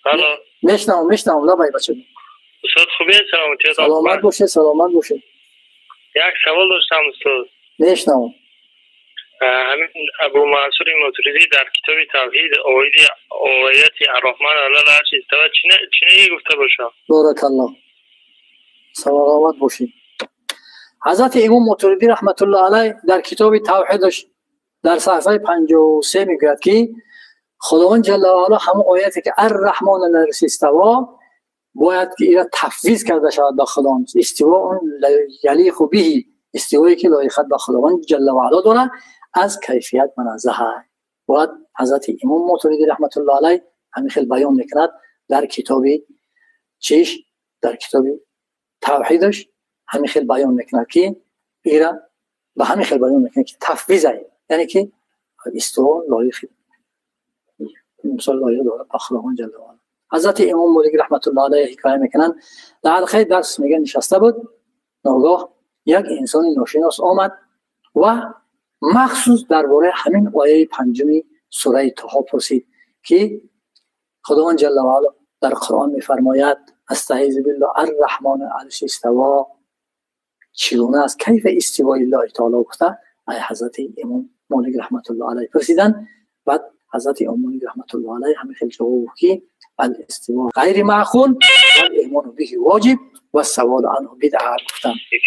الو میشنم لبای بچه. استاد خوبی؟ سلامتی. سلامت باشه. یک سوال داشتم استاد. میشنم. همین ابو منصور ماتریدی در کتاب توحید آیت الرحمن علی العرش استوى چی گفته باشه؟ بارک الله. سلامت باشید. حضرت امام ماتریدی رحمت الله علیه در کتاب توحیدش در صفحه 53 میگوید که خداوند جل و علا همون آیاتی که الرحمن علی العرش استوى باید که اینا تفویض کرده شود به خداوند. استوا اون یلیق به استوایی که لایق به خداوند جل و علا داره از کیفیت منزه. باید حضرت امام ماتریدی رحمت الله علیه همین خیلی بیان میکند در کتاب در کتاب توحیدش همین خیلی بیان میکند که اینا به همین خیلی بیان میکند که تفویض یعنی که استوا لایق مثال لایق داره به خداوند جل و علا. حضرت امام مالک رحمت الله علیه حکایت میکنن در حلقه درس میگه نشسته بود، ناگاه یک انسان ناشناس آمد و مخصوص درباره همین آیه پنجمی سوره طه پرسید که خداوند جل و علا در قرآن میفرماید استعیذ بالله الرحمن علی العرش استوى چگونه است کیف استوای الله تعالی گفته. ای حضرت امام مالک رحمت الله علیه پرسیدن. بعد حضرت امام مالک رحمت الله علیه همین خیلی جواب که الاستواء غیر معقول و الايمان به واجب و السوال عنه بدعه گفتن.